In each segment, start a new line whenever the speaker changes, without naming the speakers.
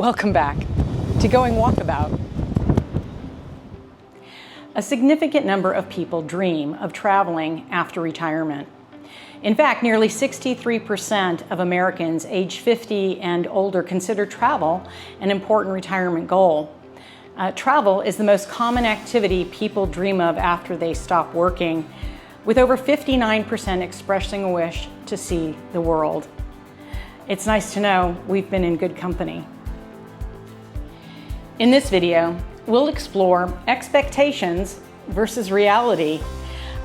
Welcome back to Going Walkabout. A significant number of people dream of traveling after retirement. In fact, nearly 63% of Americans age 50 and older consider travel an important retirement goal. Travel is the most common activity people dream of after they stop working, with over 59% expressing a wish to see the world. It's nice to know we've been in good company. In this video, we'll explore expectations versus reality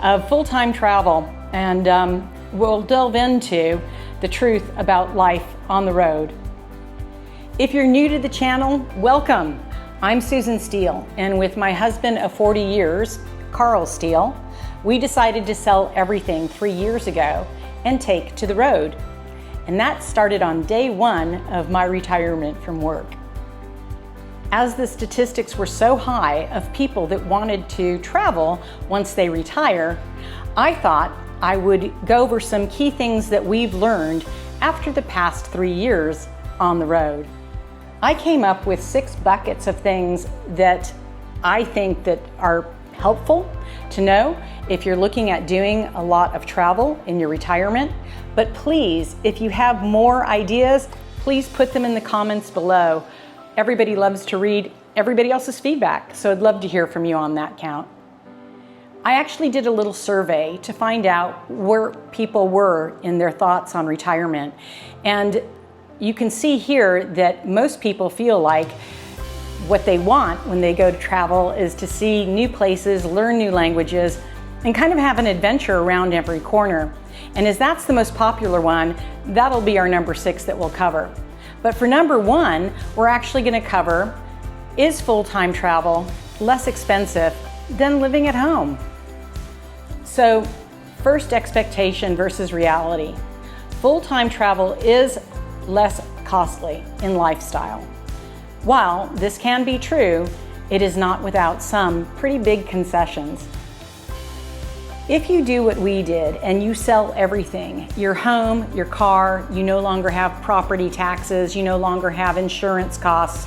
of full-time travel, and we'll delve into the truth about life on the road. If you're new to the channel, welcome. I'm Susan Steele, and with my husband of 40 years, Carl Steele, we decided to sell everything 3 years ago and take to the road. And that started on day one of my retirement from work. As the statistics were so high of people that wanted to travel once they retire, I thought I would go over some key things that we've learned after the past 3 years on the road. I came up with 6 buckets of things that I think that are helpful to know if you're looking at doing a lot of travel in your retirement. But please, if you have more ideas, please put them in the comments below. Everybody loves to read everybody else's feedback, so I'd love to hear from you on that count. I actually did a little survey to find out where people were in their thoughts on retirement. And you can see here that most people feel like what they want when they go to travel is to see new places, learn new languages, and kind of have an adventure around every corner. And as that's the most popular one, that'll be our number 6 that we'll cover. But for number 1, we're actually going to cover, is full-time travel less expensive than living at home? So first, expectation versus reality. Full-time travel is less costly in lifestyle. While this can be true, it is not without some pretty big concessions. If you do what we did and you sell everything, your home, your car, you no longer have property taxes, you no longer have insurance costs,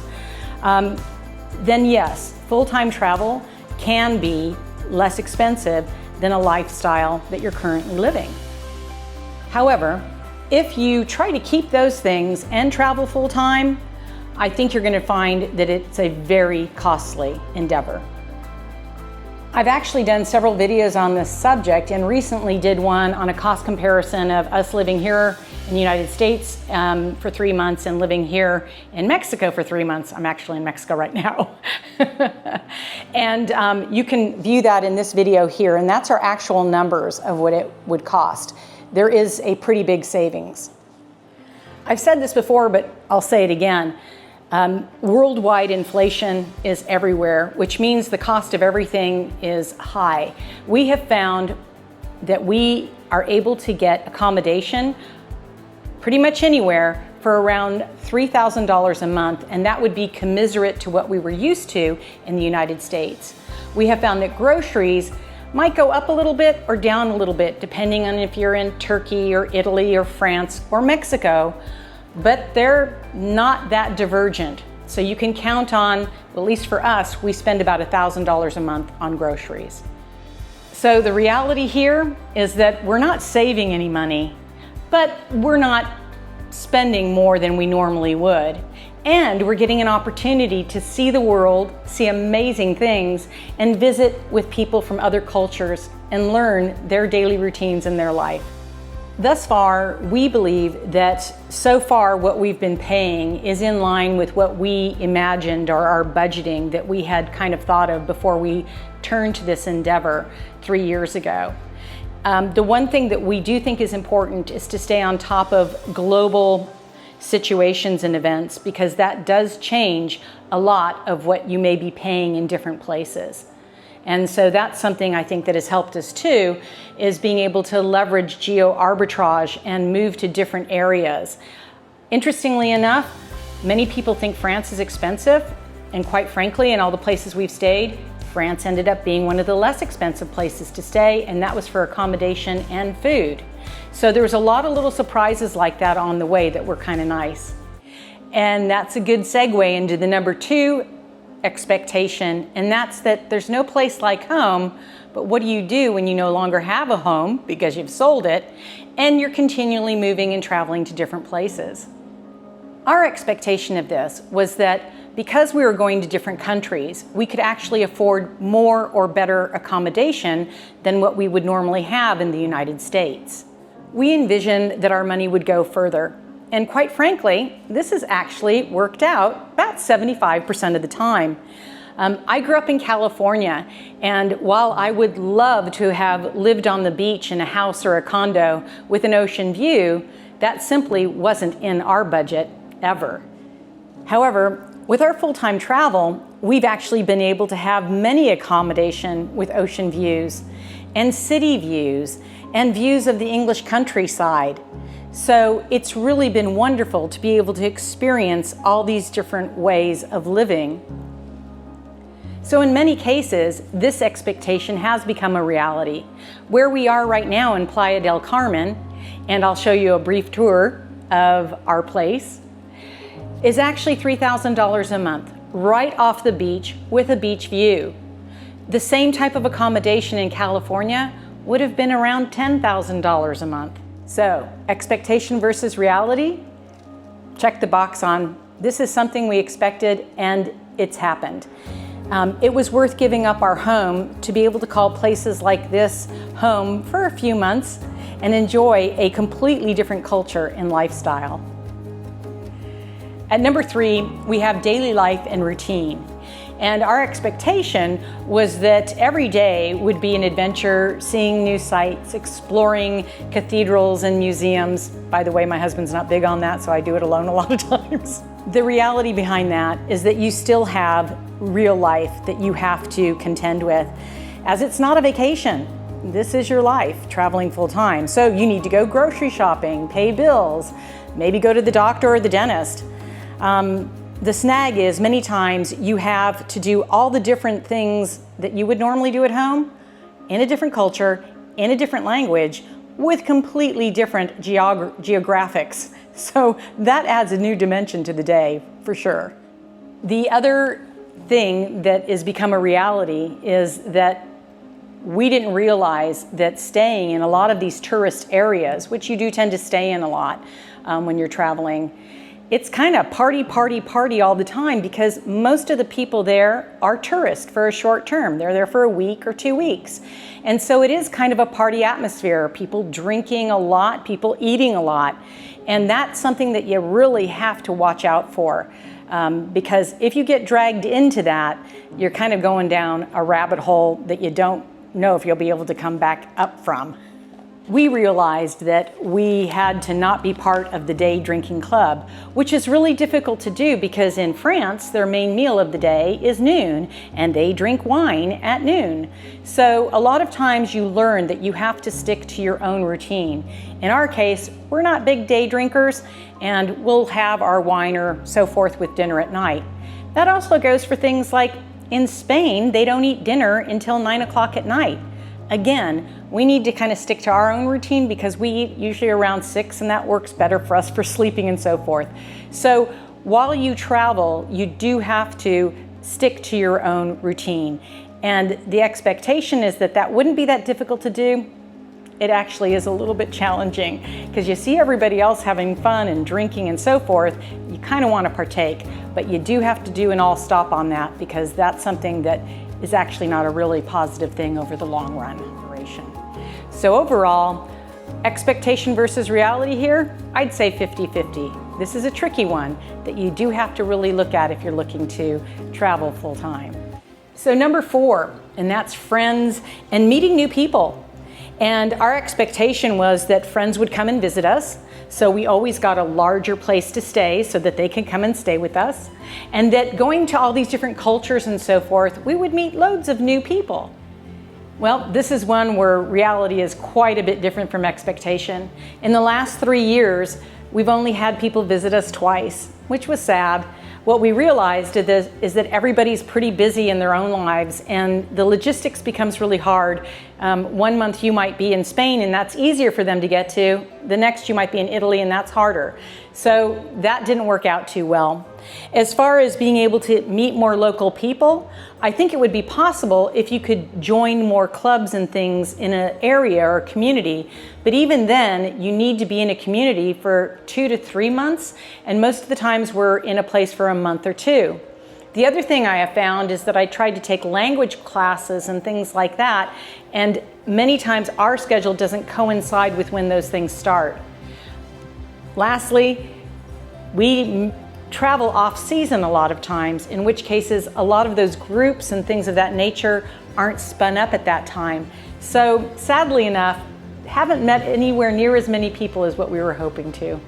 then yes, full-time travel can be less expensive than a lifestyle that you're currently living. However, if you try to keep those things and travel full-time, I think you're going to find that it's a very costly endeavor. I've actually done several videos on this subject and recently did one on a cost comparison of us living here in the United States for 3 months and living here in Mexico for 3 months. I'm actually in Mexico right now. And you can view that in this video here, and that's our actual numbers of what it would cost. There is a pretty big savings. I've said this before, but I'll say it again. Worldwide inflation is everywhere, which means the cost of everything is high. We have found that we are able to get accommodation pretty much anywhere for around $3,000 a month, and that would be commiserate to what we were used to in the United States. We have found that groceries might go up a little bit or down a little bit, depending on if you're in Turkey or Italy or France or Mexico, but they're not that divergent. So you can count on, at least for us, we spend about $1,000 a month on groceries. So the reality here is that we're not saving any money, but we're not spending more than we normally would. And we're getting an opportunity to see the world, see amazing things, and visit with people from other cultures and learn their daily routines in their life. Thus far, we believe that so far what we've been paying is in line with what we imagined or our budgeting that we had kind of thought of before we turned to this endeavor 3 years ago. The one thing that we do think is important is to stay on top of global situations and events, because that does change a lot of what you may be paying in different places. And so that's something I think that has helped us too, is being able to leverage geo arbitrage and move to different areas. Interestingly enough, many people think France is expensive, and quite frankly, in all the places we've stayed, France ended up being one of the less expensive places to stay, and that was for accommodation and food. So there was a lot of little surprises like that on the way that were kind of nice. And that's a good segue into the number 2 expectation, and that's that there's no place like home, but what do you do when you no longer have a home because you've sold it and you're continually moving and traveling to different places? Our expectation of this was that because we were going to different countries, we could actually afford more or better accommodation than what we would normally have in the United States. We envisioned that our money would go further. And quite frankly, this has actually worked out about 75% of the time. I grew up in California, and while I would love to have lived on the beach in a house or a condo with an ocean view, that simply wasn't in our budget ever. However, with our full-time travel, we've actually been able to have many accommodation with ocean views and city views and views of the English countryside. So it's really been wonderful to be able to experience all these different ways of living. So in many cases, this expectation has become a reality. Where we are right now in Playa del Carmen, and I'll show you a brief tour of our place, is actually $3,000 a month, right off the beach with a beach view. The same type of accommodation in California would have been around $10,000 a month. So, expectation versus reality, check the box on this is something we expected and it's happened. It was worth giving up our home to be able to call places like this home for a few months and enjoy a completely different culture and lifestyle. At number 3, we have daily life and routine. And our expectation was that every day would be an adventure, seeing new sights, exploring cathedrals and museums. By the way, my husband's not big on that, so I do it alone a lot of times. The reality behind that is that you still have real life that you have to contend with, as it's not a vacation. This is your life, traveling full time. So you need to go grocery shopping, pay bills, maybe go to the doctor or the dentist. The snag is many times you have to do all the different things that you would normally do at home in a different culture, in a different language, with completely different geographics. So that adds a new dimension to the day, for sure. The other thing that has become a reality is that we didn't realize that staying in a lot of these tourist areas, which you do tend to stay in a lot when you're traveling, it's kind of party all the time because most of the people there are tourists for a short term. They're there for a week or 2 weeks. And so it is kind of a party atmosphere, people drinking a lot, people eating a lot. And that's something that you really have to watch out for because if you get dragged into that, you're kind of going down a rabbit hole that you don't know if you'll be able to come back up from. We realized that we had to not be part of the day drinking club, which is really difficult to do because in France, their main meal of the day is noon, and they drink wine at noon. So a lot of times you learn that you have to stick to your own routine. In our case, we're not big day drinkers, and we'll have our wine or so forth with dinner at night. That also goes for things like in Spain, they don't eat dinner until 9 o'clock at night. Again, we need to kind of stick to our own routine because we eat usually around 6 and that works better for us for sleeping and so forth. So while you travel, you do have to stick to your own routine. And the expectation is that that wouldn't be that difficult to do. It actually is a little bit challenging because you see everybody else having fun and drinking and so forth. You kind of want to partake, but you do have to do an all stop on that because that's something that is actually not a really positive thing over the long run duration. So overall, expectation versus reality here, I'd say 50-50. This is a tricky one that you do have to really look at if you're looking to travel full time. So number 4, and that's friends and meeting new people. And our expectation was that friends would come and visit us. So we always got a larger place to stay so that they can come and stay with us. And that going to all these different cultures and so forth, we would meet loads of new people. Well, this is one where reality is quite a bit different from expectation. In the last 3 years, we've only had people visit us twice, which was sad. What we realized is that everybody's pretty busy in their own lives, and the logistics becomes really hard. 1 month you might be in Spain and that's easier for them to get to. The next you might be in Italy and that's harder. So that didn't work out too well. As far as being able to meet more local people, I think it would be possible if you could join more clubs and things in an area or community. But even then, you need to be in a community for 2 to 3 months, and most of the times we're in a place for a month or two. The other thing I have found is that I tried to take language classes and things like that, and many times our schedule doesn't coincide with when those things start. Lastly, we travel off-season a lot of times, in which cases a lot of those groups and things of that nature aren't spun up at that time. So sadly enough, haven't met anywhere near as many people as what we were hoping to.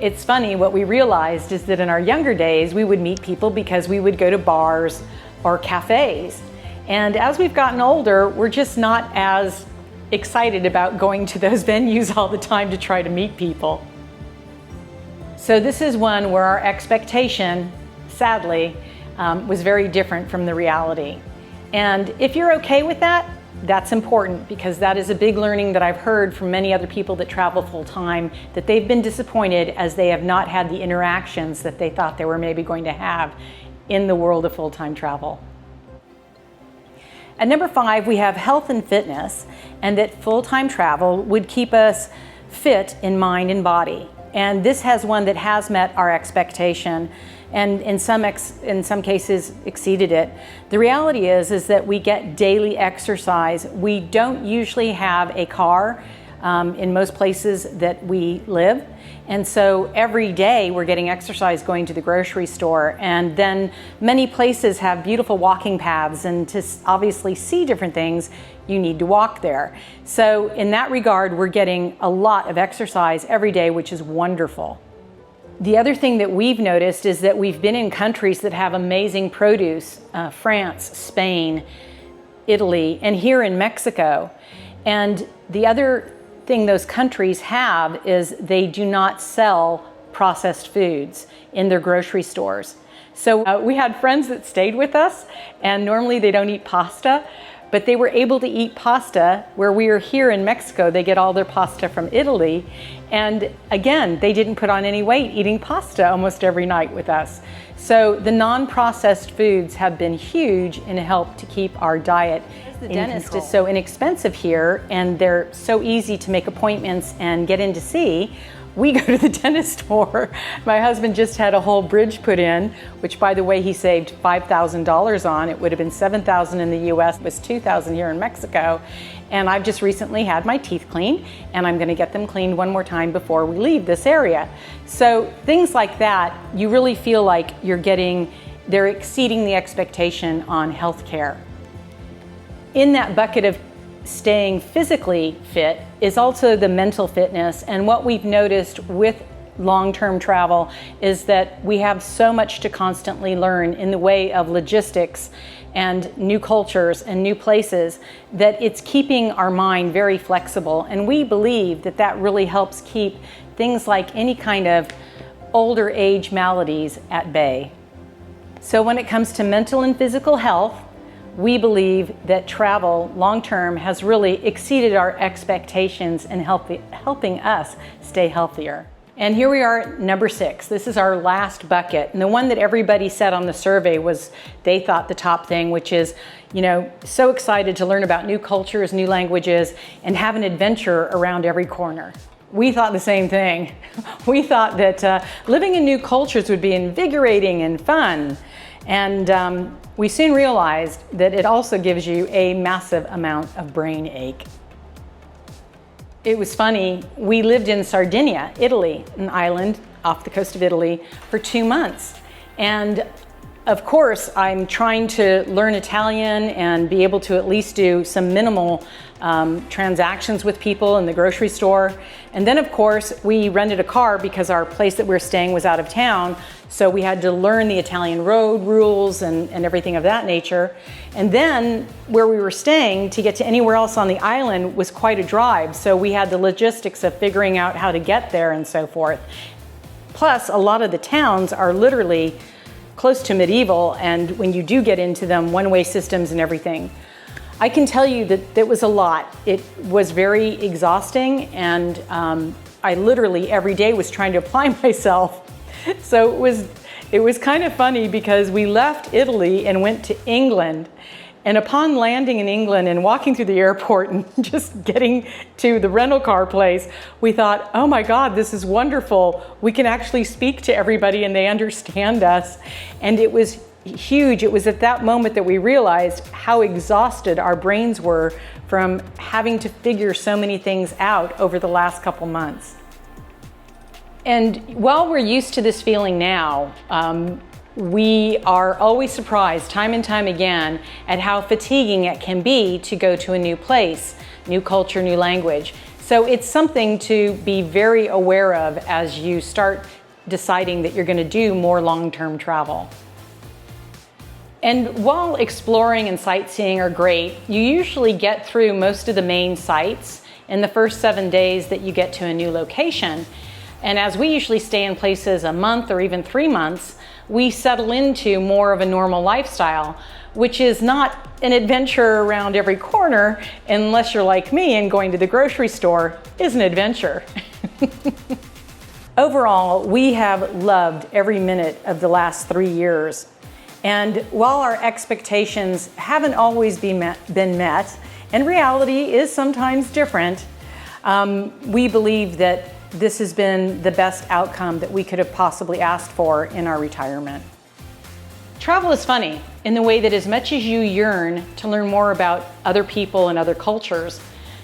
It's funny, what we realized is that in our younger days, we would meet people because we would go to bars or cafes. And as we've gotten older, we're just not as excited about going to those venues all the time to try to meet people. So this is one where our expectation, sadly, was very different from the reality. And if you're okay with that, that's important, because that is a big learning that I've heard from many other people that travel full-time, that they've been disappointed as they have not had the interactions that they thought they were maybe going to have in the world of full-time travel. At number 5, we have health and fitness, and that full-time travel would keep us fit in mind and body. And this has one that has met our expectation, and in some cases exceeded it. The reality is that we get daily exercise. We don't usually have a car in most places that we live, and so every day we're getting exercise going to the grocery store, and then many places have beautiful walking paths, and to obviously see different things, you need to walk there. So in that regard, we're getting a lot of exercise every day, which is wonderful. The other thing that we've noticed is that we've been in countries that have amazing produce, France, Spain, Italy, and here in Mexico. And the other thing those countries have is they do not sell processed foods in their grocery stores. So we had friends that stayed with us, and normally they don't eat pasta, but they were able to eat pasta where we are here in Mexico. They get all their pasta from Italy. And again, they didn't put on any weight eating pasta almost every night with us. So the non-processed foods have been huge in help to keep our diet in control. The dentist is so inexpensive here, and they're so easy to make appointments and get in to see. We go to the dentist more. My husband just had a whole bridge put in, which, by the way, he saved $5,000 on. It would have been $7,000 in the US, it was $2,000 here in Mexico. And I've just recently had my teeth cleaned, and I'm gonna get them cleaned one more time before we leave this area. So things like that, you really feel like they're exceeding the expectation on healthcare. In that bucket of staying physically fit is also the mental fitness, and what we've noticed with long-term travel is that we have so much to constantly learn in the way of logistics and new cultures and new places, that it's keeping our mind very flexible, and we believe that that really helps keep things like any kind of older age maladies at bay. So when it comes to mental and physical health, we believe that travel long-term has really exceeded our expectations in helping us stay healthier. And here we are at number 6. This is our last bucket. And the one that everybody said on the survey was they thought the top thing, which is, so excited to learn about new cultures, new languages, and have an adventure around every corner. We thought the same thing. We thought that living in new cultures would be invigorating and fun. And we soon realized that it also gives you a massive amount of brain ache. It was funny, we lived in Sardinia, Italy, an island off the coast of Italy, for 2 months. And of course, I'm trying to learn Italian and be able to at least do some minimal transactions with people in the grocery store. And then of course, we rented a car because our place that we were staying was out of town. So we had to learn the Italian road rules and everything of that nature. And then where we were staying, to get to anywhere else on the island was quite a drive. So we had the logistics of figuring out how to get there and so forth. Plus, a lot of the towns are literally close to medieval, and when you do get into them, one-way systems and everything. I can tell you that it was a lot. It was very exhausting, and I literally every day was trying to apply myself. So it was kind of funny because we left Italy and went to England. And upon landing in England and walking through the airport and just getting to the rental car place, we thought, oh my God, this is wonderful. We can actually speak to everybody and they understand us. And it was huge. It was at that moment that we realized how exhausted our brains were from having to figure so many things out over the last couple months. And while we're used to this feeling now, we are always surprised time and time again at how fatiguing it can be to go to a new place, new culture, new language. So it's something to be very aware of as you start deciding that you're going to do more long-term travel. And while exploring and sightseeing are great, you usually get through most of the main sites in the first 7 days that you get to a new location. And as we usually stay in places a month or even 3 months, we settle into more of a normal lifestyle, which is not an adventure around every corner, unless you're like me and going to the grocery store is an adventure. Overall, we have loved every minute of the last 3 years. And while our expectations haven't always been met, and reality is sometimes different, we believe that this has been the best outcome that we could have possibly asked for in our retirement. Travel is funny in the way that as much as you yearn to learn more about other people and other cultures,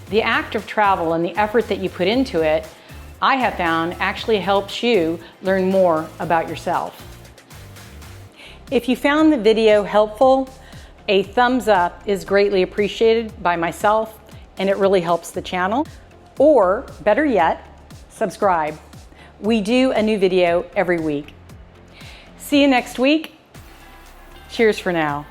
the act of travel and the effort that you put into it, I have found actually helps you learn more about yourself. If you found the video helpful, a thumbs up is greatly appreciated by myself, and it really helps the channel. Or better yet, subscribe. We do a new video every week. See you next week. Cheers for now.